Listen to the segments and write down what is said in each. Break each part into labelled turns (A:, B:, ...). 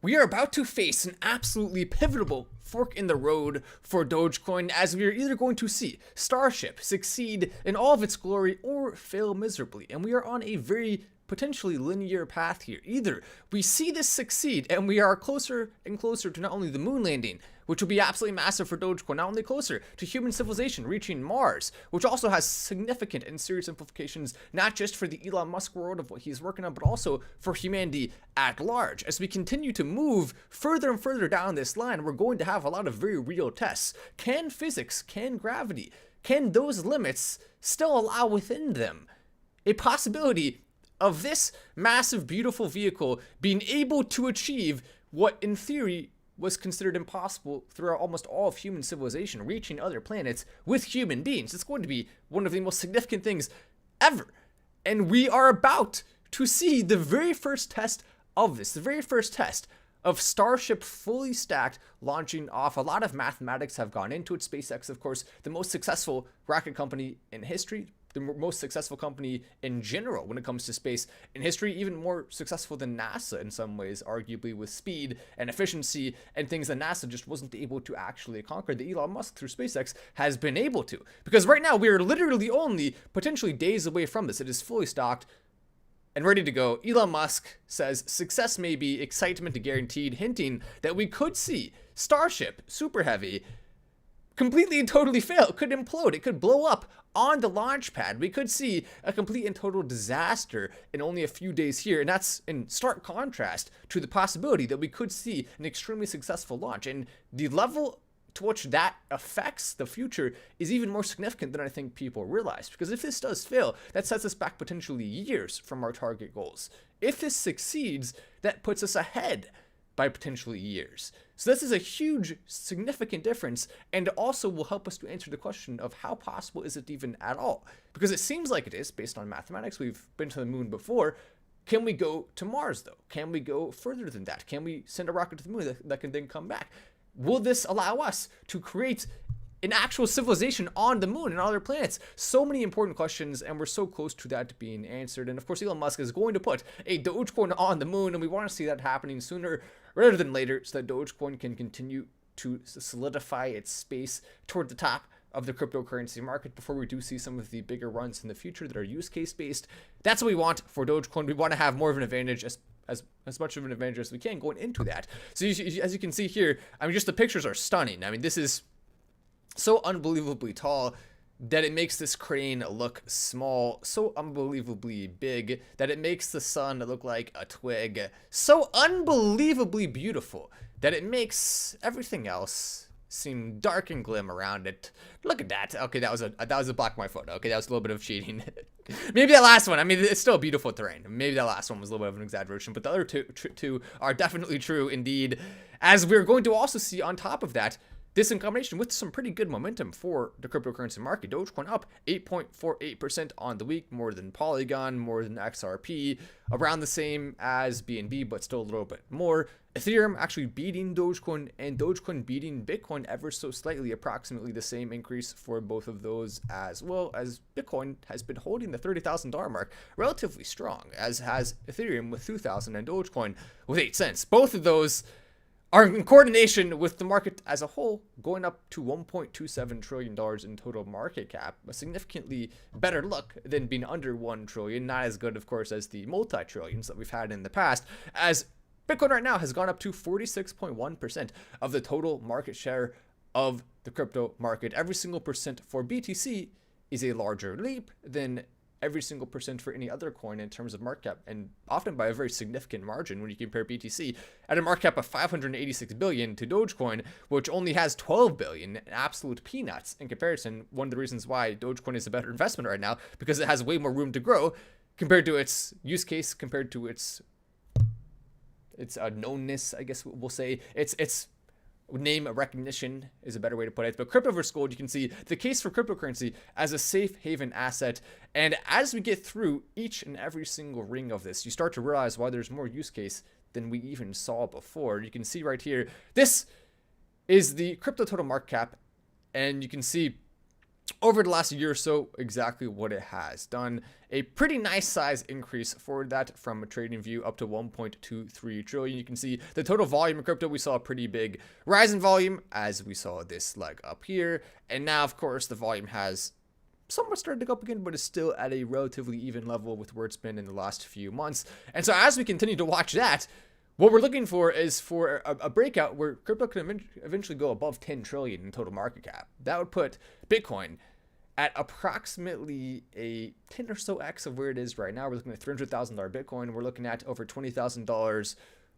A: We are about to face an absolutely pivotal fork in the road for Dogecoin, as we are either going to see Starship succeed in all of its glory or fail miserably. And we are on a very potentially linear path here. Either we see this succeed and we are closer and closer to not only the moon landing, which will be absolutely massive for Dogecoin, not only closer to human civilization reaching Mars, which also has significant and serious implications, not just for the Elon Musk world of what he's working on, but also for humanity at large. As we continue to move further and further down this line, we're going to have a lot of very real tests. Can physics, can gravity, can those limits still allow within them a possibility of this massive, beautiful vehicle being able to achieve what, in theory, was considered impossible throughout almost all of human civilization, reaching other planets with human beings? It's going to be one of the most significant things ever. And we are about to see the very first test of this, the very first test of Starship fully stacked, launching off. A lot of mathematics have gone into it. SpaceX, of course, the most successful rocket company in history, the most successful company in general when it comes to space in history, even more successful than NASA in some ways, arguably, with speed and efficiency and things that NASA just wasn't able to actually conquer, that Elon Musk through SpaceX has been able to. Because right now we are literally only potentially days away from this. It is fully stocked and ready to go. Elon Musk says success may be, excitement guaranteed, hinting that we could see Starship, super heavy, completely and totally fail. It could implode. It could blow up on the launch pad. We could see a complete and total disaster in only a few days here. And that's in stark contrast to the possibility that we could see an extremely successful launch. And the level to which that affects the future is even more significant than I think people realize. Because if this does fail, that sets us back potentially years from our target goals. If this succeeds, that puts us ahead by potentially years. So this is a huge, significant difference, and also will help us to answer the question of how possible is it even at all? Because it seems like it is, based on mathematics. We've been to the moon before. Can we go to Mars, though? Can we go further than that? Can we send a rocket to the moon that can then come back? Will this allow us to create an actual civilization on the moon and other planets? So many important questions, and we're so close to that being answered. And of course, Elon Musk is going to put a Dogecoin on the moon, and we want to see that happening sooner rather than later, so that Dogecoin can continue to solidify its space toward the top of the cryptocurrency market before we do see some of the bigger runs in the future that are use case based. That's what we want for Dogecoin. We want to have more of an advantage, as much of an advantage as we can going into that. So as you can see here, I mean, just the pictures are stunning. I mean, this is so unbelievably tall that it makes this crane look small, so unbelievably big that it makes the sun look like a twig, so unbelievably beautiful that it makes everything else seem dark and glim around it. Look at that. Okay, that was a block my photo. Okay, that was a little bit of cheating. Maybe that last one, I mean, it's still beautiful terrain. Maybe that last one was a little bit of an exaggeration, but the other two are definitely true indeed, as we're going to also see on top of that, this in combination with some pretty good momentum for the cryptocurrency market. Dogecoin up 8.48% on the week, more than Polygon, more than XRP, around the same as BNB, but still a little bit more. Ethereum actually beating Dogecoin, and Dogecoin beating Bitcoin ever so slightly, approximately the same increase for both of those, as well as Bitcoin has been holding the $30,000 mark relatively strong, as has Ethereum with 2,000 and Dogecoin with 8 cents. Both of those are in coordination with the market as a whole, going up to $1.27 trillion in total market cap, a significantly better look than being under $1 trillion. Not as good, of course, as the multi-trillions that we've had in the past, as Bitcoin right now has gone up to 46.1% of the total market share of the crypto market. Every single percent for BTC is a larger leap than every single percent for any other coin in terms of market cap, and often by a very significant margin when you compare BTC at a market cap of 586 billion to Dogecoin, which only has 12 billion, absolute peanuts in comparison. One of the reasons why Dogecoin is a better investment right now, because it has way more room to grow compared to its use case, compared to its knownness, I guess we'll say. It's name recognition is a better way to put it. But crypto versus gold, you can see the case for cryptocurrency as a safe haven asset. And as we get through each and every single ring of this, you start to realize why there's more use case than we even saw before. You can see right here, this is the crypto total market cap, and you can see over the last year or so, exactly what it has done. A pretty nice size increase for that from a trading view up to 1.23 trillion. You can see the total volume of crypto. We saw a pretty big rise in volume as we saw this leg up here. And now, of course, the volume has somewhat started to go up again, but is still at a relatively even level with where it's been in the last few months. And so as we continue to watch that, what we're looking for is for a breakout where crypto can eventually go above 10 trillion in total market cap. That would put Bitcoin at approximately a 10 or so X of where it is right now. We're looking at $300,000 Bitcoin. We're looking at over $20,000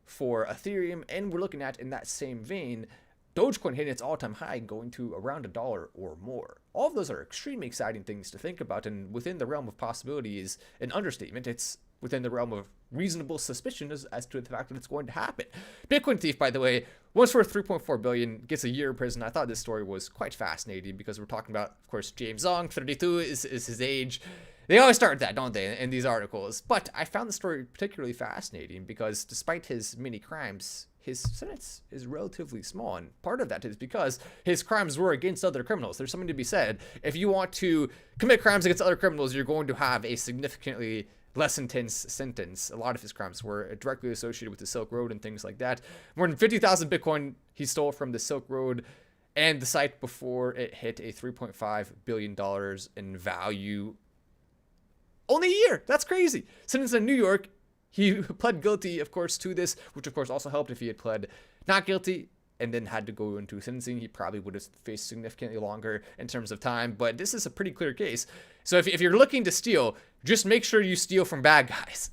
A: for Ethereum. And we're looking at, in that same vein, Dogecoin hitting its all-time high, going to around $1 or more. All of those are extremely exciting things to think about, and within the realm of possibility is an understatement. It's within the realm of reasonable suspicion as to the fact that it's going to happen. Bitcoin thief, by the way, once worth $3.4 billion, gets a year in prison. I thought this story was quite fascinating because we're talking about, of course, James Ong, 32 is his age. They always start with that, don't they, in these articles? But I found the story particularly fascinating because despite his many crimes, his sentence is relatively small. And part of that is because his crimes were against other criminals. There's something to be said. If you want to commit crimes against other criminals, you're going to have a significantly less intense sentence. A lot of his crimes were directly associated with the Silk Road and things like that. More than 50,000 Bitcoin he stole from the Silk Road and the site before it hit a $3.5 billion in value. Only a year. That's crazy. Sentenced in New York. He pled guilty, of course, to this, which of course also helped. If he had pled not guilty and then had to go into sentencing, he probably would have faced significantly longer in terms of time. But this is a pretty clear case. So if you're looking to steal, just make sure you steal from bad guys.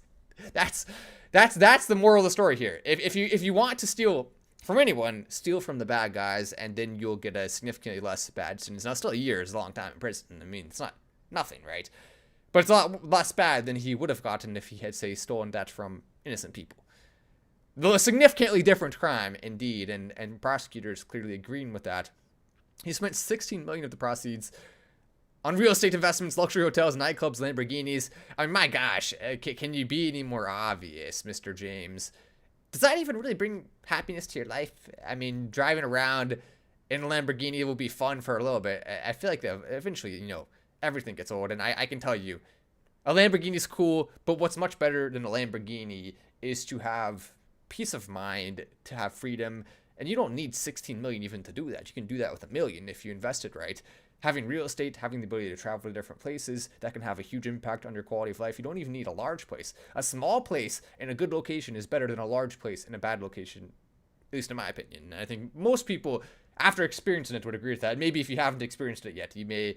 A: That's the moral of the story here. If you want to steal from anyone, steal from the bad guys, and then you'll get a significantly less bad sentence. Now, still a year is a long time in prison. I mean, it's not nothing, right? But it's a lot less bad than he would have gotten if he had, say, stolen that from innocent people. Though a significantly different crime, indeed, and prosecutors clearly agreeing with that. He spent $16 million of the proceeds on real estate investments, luxury hotels, nightclubs, Lamborghinis. I mean, my gosh, can you be any more obvious, Mr. James? Does that even really bring happiness to your life? I mean, driving around in a Lamborghini will be fun for a little bit. I feel like eventually, everything gets old, and I can tell you, a Lamborghini is cool, but what's much better than a Lamborghini is to have peace of mind, to have freedom, and you don't need 16 million even to do that. You can do that with $1 million if you invest it right. Having real estate, having the ability to travel to different places, that can have a huge impact on your quality of life. You don't even need a large place. A small place in a good location is better than a large place in a bad location, at least in my opinion. And I think most people, after experiencing it, would agree with that. Maybe if you haven't experienced it yet, you may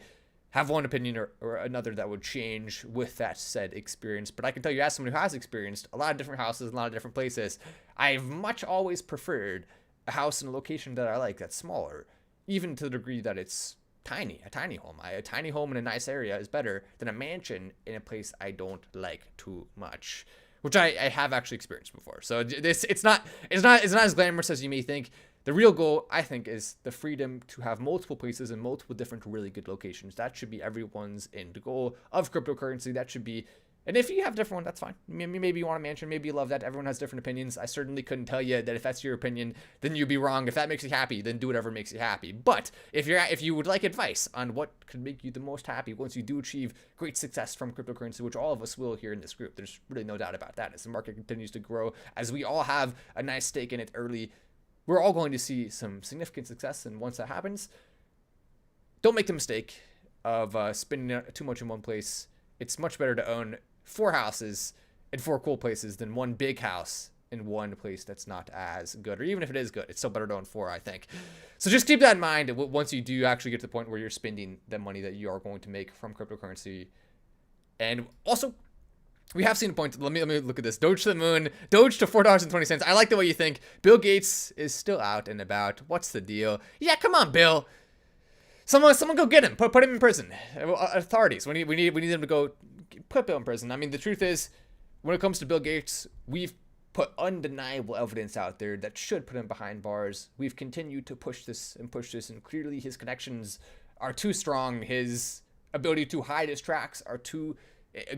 A: have one opinion or another that would change with that said experience. But I can tell you, as someone who has experienced a lot of different houses, a lot of different places, I've much always preferred a house in a location that I like that's smaller, even to the degree that it's a tiny home. A tiny home in a nice area is better than a mansion in a place I don't like too much, which I have actually experienced before. So it's not as glamorous as you may think. The real goal, I think, is the freedom to have multiple places in multiple different really good locations. That should be everyone's end goal of cryptocurrency. That should be, and if you have a different one, that's fine. Maybe you want a mansion, maybe you love that. Everyone has different opinions. I certainly couldn't tell you that if that's your opinion, then you'd be wrong. If that makes you happy, then do whatever makes you happy. But if you would like advice on what could make you the most happy once you do achieve great success from cryptocurrency, which all of us will here in this group, there's really no doubt about that. As the market continues to grow, as we all have a nice stake in it early, we're all going to see some significant success. And once that happens, don't make the mistake of spending too much in one place. It's much better to own 4 houses in 4 cool places than one big house in one place that's not as good. Or even if it is good, it's still better to own 4, I think. So just keep that in mind once you do actually get to the point where you're spending the money that you are going to make from cryptocurrency. And also, we have seen a point. Let me look at this. Doge to the moon. Doge to $4.20. I like the way you think. Bill Gates is still out and about. What's the deal? Yeah, come on, Bill. Someone go get him. Put him in prison. Authorities. We need them to go put Bill in prison. I mean, the truth is, when it comes to Bill Gates, we've put undeniable evidence out there that should put him behind bars. We've continued to push this, and clearly his connections are too strong. His ability to hide his tracks are too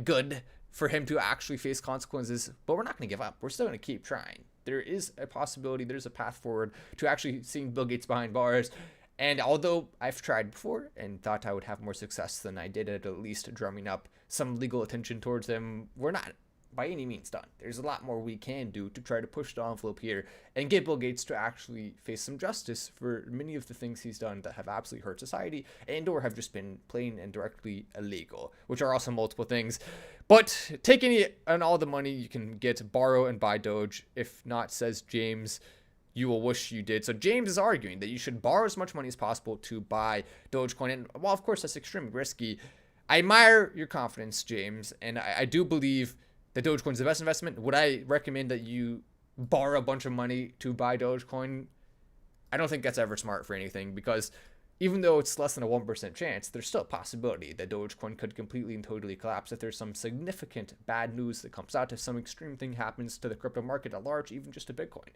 A: good for him to actually face consequences, but we're not going to give up. We're still going to keep trying. There is a possibility, there's a path forward to actually seeing Bill Gates behind bars. And although I've tried before and thought I would have more success than I did at least drumming up some legal attention towards them, we're not by any means done. There's a lot more we can do to try to push the envelope here and get Bill Gates to actually face some justice for many of the things he's done that have absolutely hurt society and or have just been plain and directly illegal, which are also multiple things. But take any and all the money you can get, borrow and buy Doge. If not, says James, you will wish you did. So James is arguing that you should borrow as much money as possible to buy Dogecoin. And while of course that's extremely risky, I admire your confidence, James, and I do believe that Dogecoin is the best investment. Would I recommend that you borrow a bunch of money to buy Dogecoin? I don't think that's ever smart for anything, because even though it's less than a 1% chance, there's still a possibility that Dogecoin could completely and totally collapse if there's some significant bad news that comes out, if some extreme thing happens to the crypto market at large, even just to Bitcoin.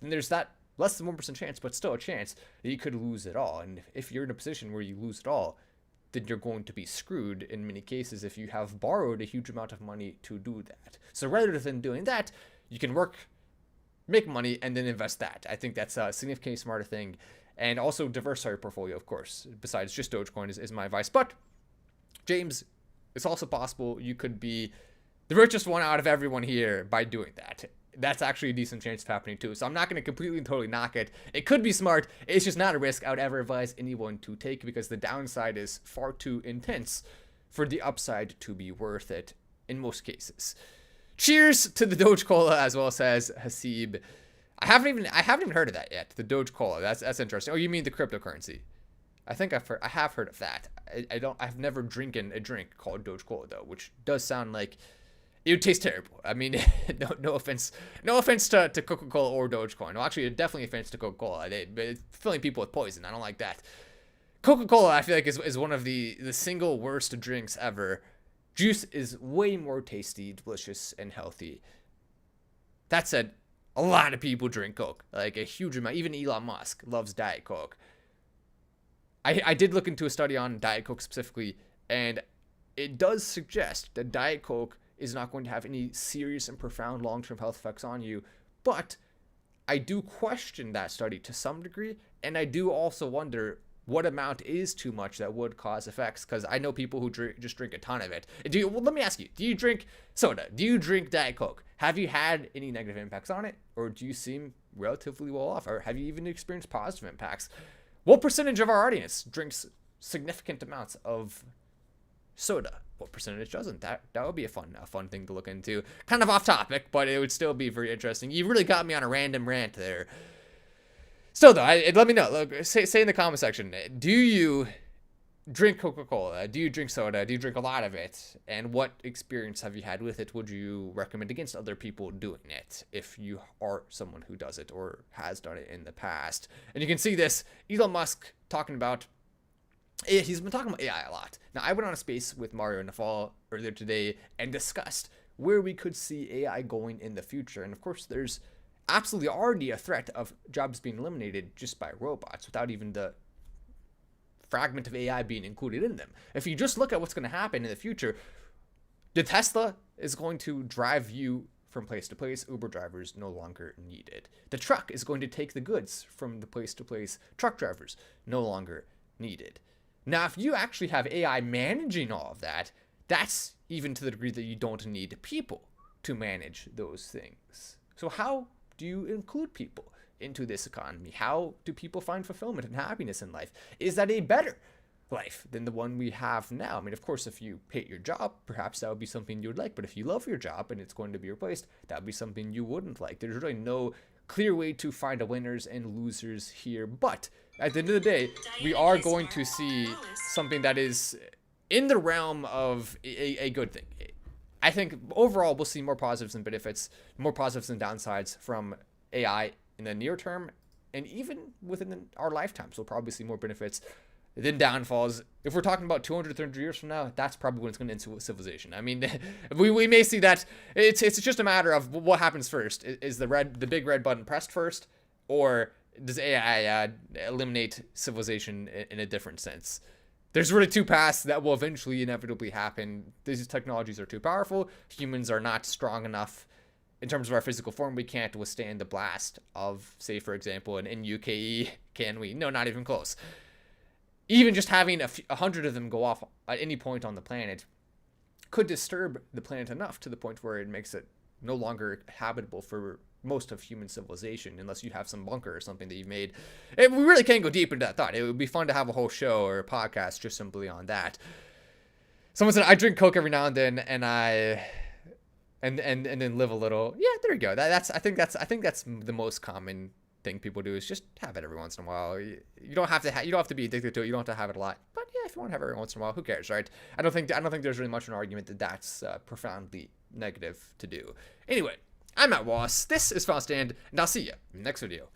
A: Then there's that less than 1% chance, but still a chance that you could lose it all. And if you're in a position where you lose it all, then you're going to be screwed in many cases if you have borrowed a huge amount of money to do that. So rather than doing that, you can work, make money, and then invest that. I think that's a significantly smarter thing. And also diversify your portfolio, of course, besides just Dogecoin is my advice. But James, it's also possible you could be the richest one out of everyone here by doing that. That's actually a decent chance of happening too. So I'm not going to completely and totally knock it. It could be smart. It's just not a risk I would ever advise anyone to take, because the downside is far too intense for the upside to be worth it in most cases. Cheers to the Doge Cola, as well, says SHIB. I haven't even heard of that yet. The Doge Cola. That's interesting. Oh, you mean the cryptocurrency? I think I have heard of that. I've never drinking a drink called Doge Cola though, which does sound like it would taste terrible. I mean, no offense to Coca-Cola or Dogecoin. Well, actually, definitely offense to Coca-Cola. They're filling people with poison. I don't like that. Coca-Cola, I feel like, is one of the single worst drinks ever. Juice is way more tasty, delicious, and healthy. That said, a lot of people drink Coke. Like a huge amount. Even Elon Musk loves Diet Coke. I did look into a study on Diet Coke specifically, and it does suggest that Diet Coke is not going to have any serious and profound long-term health effects on you. But I do question that study to some degree, and I do also wonder what amount is too much that would cause effects, because I know people who just drink a ton of it. Well, let me ask you, do you drink soda? Do you drink Diet Coke? Have you had any negative impacts on it? Or do you seem relatively well off? Or have you even experienced positive impacts? What percentage of our audience drinks significant amounts of soda? What percentage doesn't? That would be a fun thing to look into. Kind of off topic, but it would still be very interesting. You really got me on a random rant there. Still though, let me know. Look, say in the comment section, do you drink Coca-Cola? Do you drink soda? Do you drink a lot of it? And what experience have you had with it? Would you recommend against other people doing it if you are someone who does it or has done it in the past? And you can see this, Elon Musk talking about, he's been talking about AI a lot. Now, I went on a space with Mario in the fall earlier today and discussed where we could see AI going in the future. And of course, there's absolutely already a threat of jobs being eliminated just by robots without even the fragment of AI being included in them. If you just look at what's going to happen in the future, the Tesla is going to drive you from place to place. Uber drivers no longer needed. The truck is going to take the goods from the place to place. Truck drivers no longer needed. Now, if you actually have AI managing all of that, that's even to the degree that you don't need people to manage those things. So how do you include people into this economy? How do people find fulfillment and happiness in life? Is that a better life than the one we have now? I mean, of course, if you hate your job, perhaps that would be something you would like. But if you love your job and it's going to be replaced, that would be something you wouldn't like. There's really no clear way to find a winners and losers here. But at the end of the day, we are going to see something that is in the realm of a good thing. I think overall we'll see more positives than benefits, more positives than downsides from AI in the near term, and even within our lifetimes, we'll probably see more benefits than downfalls. If we're talking about 200, 300 years from now, that's probably when it's going to end civilization. I mean, we may see that. It's just a matter of what happens first. Is the big red button pressed first, or does AI eliminate civilization in a different sense? There's really two paths that will eventually inevitably happen. These technologies are too powerful. Humans are not strong enough in terms of our physical form. We can't withstand the blast of, say, for example, an NUKE, can we? No, not even close. even just having 100 of them go off at any point on the planet could disturb the planet enough to the point where it makes it no longer habitable for most of human civilization, unless you have some bunker or something that you've made. We really can't go deep into that thought. It would be fun to have a whole show or a podcast just simply on that. Someone said I drink Coke every now and then, and then live a little. Yeah, there you go. I think that's the most common thing people do, is just have it every once in a while. You don't have to be addicted to it. You don't have to have it a lot. But yeah, if you want to have it every once in a while, who cares, right? I don't think there's really much of an argument that that's profoundly negative to do. Anyway, I'm at Wallace. This is Fast Stand, and I'll see you in the next video.